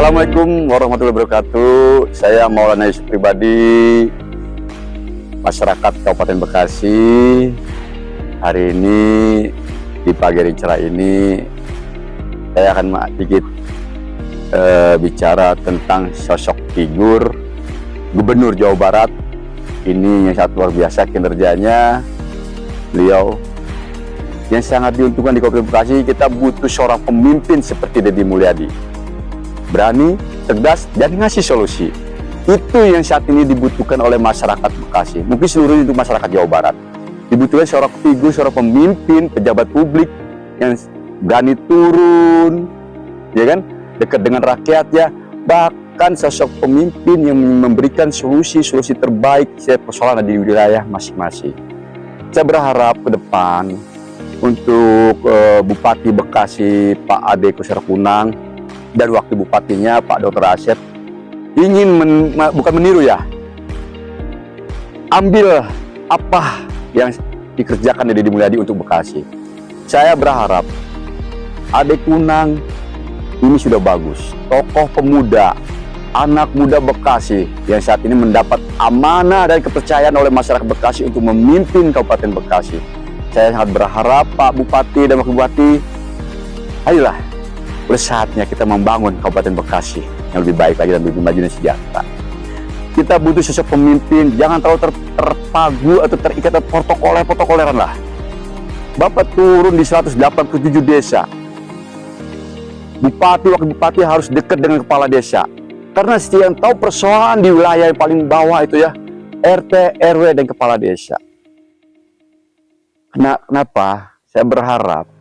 Assalamualaikum warahmatullahi wabarakatuh. Saya Maulana Yusuf pribadi, masyarakat Kabupaten Bekasi. Hari ini di pagi hari cerah ini saya akan sedikit bicara tentang sosok figur Gubernur Jawa Barat. Ini yang sangat luar biasa kinerjanya. Beliau yang sangat diuntungkan di Kabupaten Bekasi. Kita butuh seorang pemimpin seperti Deddy Mulyadi, berani, tegas, dan ngasih solusi. Itu yang saat ini dibutuhkan oleh masyarakat Bekasi, mungkin seluruhnya untuk masyarakat Jawa Barat. Dibutuhkan seorang figur, seorang pemimpin, pejabat publik yang berani turun, ya kan, dekat dengan rakyat, ya. Bahkan sosok pemimpin yang memberikan solusi-solusi terbaik setiap persoalan di wilayah masing-masing. Saya berharap ke depan untuk Bupati Bekasi Pak Ade Kusarkunang dan wakil bupatinya Pak Dr. Asep ingin bukan meniru, ya, ambil apa yang dikerjakan Deddy Mulyadi untuk Bekasi. Saya berharap Ade Kunang ini sudah bagus, tokoh pemuda, anak muda Bekasi yang saat ini mendapat amanah dan kepercayaan oleh masyarakat Bekasi untuk memimpin Kabupaten Bekasi. Saya sangat berharap Pak Bupati dan Wakil Bupati, ayolah, udah saatnya kita membangun Kabupaten Bekasi yang lebih baik lagi dan lebih maju dan sejahtera. Kita butuh sosok pemimpin, jangan terlalu terpagu atau terikat protokoleran lah. Bapak turun di 187 desa. Bupati, wakil bupati harus dekat dengan kepala desa. Karena setiap yang tahu persoalan di wilayah yang paling bawah itu, ya, RT, RW, dan kepala desa. Kenapa? Saya berharap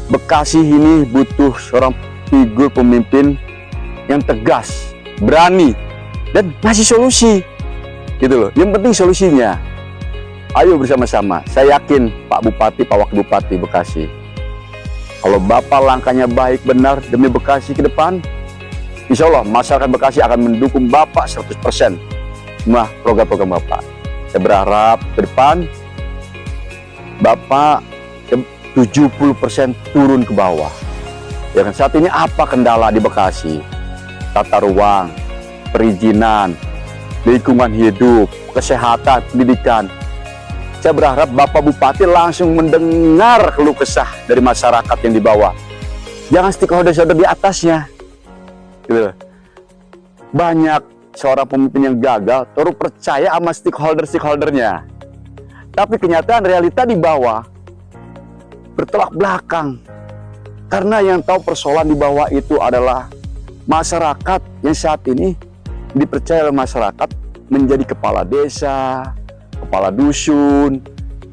Bekasi ini butuh seorang figur pemimpin yang tegas, berani, dan ngasih solusi, gitu loh. Yang penting solusinya. Ayo bersama-sama. Saya yakin Pak Bupati, Pak Wakil Bupati Bekasi, kalau Bapak langkahnya baik, benar demi Bekasi ke depan, insya Allah masyarakat Bekasi akan mendukung Bapak 100% semua program-program Bapak. Saya berharap ke depan Bapak 70% turun ke bawah. Ya kan, saat ini apa kendala di Bekasi? Tata ruang, perizinan, lingkungan hidup, kesehatan, pendidikan. Saya berharap Bapak Bupati langsung mendengar keluh kesah dari masyarakat yang di bawah. Jangan stakeholder di atasnya. Gitu. Banyak seorang pemimpin yang gagal terus percaya sama stakeholdernya. Tapi kenyataan realita di bawah bertolak belakang, karena yang tahu persoalan di bawah itu adalah masyarakat yang saat ini dipercaya oleh masyarakat menjadi kepala desa, kepala dusun,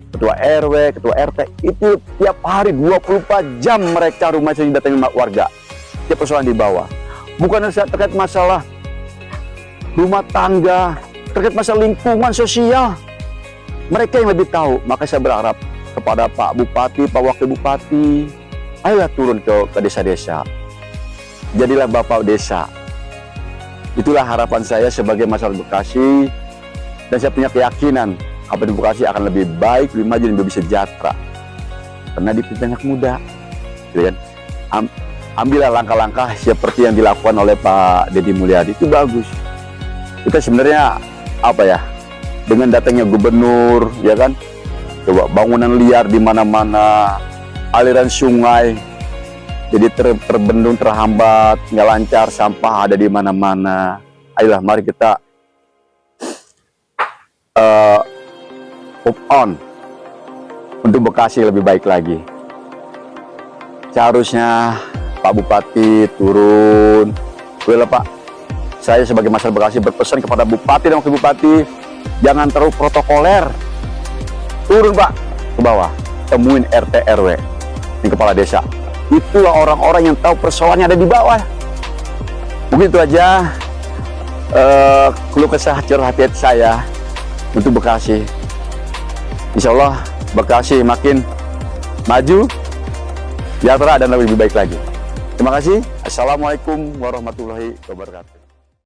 ketua RW, ketua RT. Itu tiap hari 24 jam mereka rumahnya didatangi warga. Tiap persoalan di bawah, bukan terkait masalah rumah tangga, terkait masalah lingkungan sosial, mereka yang lebih tahu. Maka saya berharap kepada Pak Bupati, Pak Wakil Bupati, ayolah turun ke desa-desa. Jadilah Bapak desa. Itulah harapan saya sebagai masyarakat Bekasi. Dan saya punya keyakinan Kabupaten Bekasi akan lebih baik, lebih maju, dan lebih sejahtera. Karena dipimpin anak muda. Gitu kan? Ambillah langkah-langkah seperti yang dilakukan oleh Pak Deddy Mulyadi. Itu bagus. Kita sebenarnya apa, ya, dengan datangnya gubernur, ya kan, coba bangunan liar di mana-mana, aliran sungai jadi terbendung, terhambat, nggak lancar, sampah ada di mana-mana. Ayolah, mari kita move on untuk Bekasi lebih baik lagi. Seharusnya Pak Bupati turun. Boleh, Pak, saya sebagai masyarakat Bekasi berpesan kepada Bupati dan Wakil Bupati, jangan terlalu protokoler. Turun, Pak, ke bawah, temuin RT, RW, di kepala desa. Itulah orang-orang yang tahu persoalannya ada di bawah. Mungkin itu aja keluh kesah curhat hati saya untuk Bekasi. Insya Allah Bekasi makin maju, sejahtera, dan lebih baik lagi. Terima kasih. Assalamualaikum warahmatullahi wabarakatuh.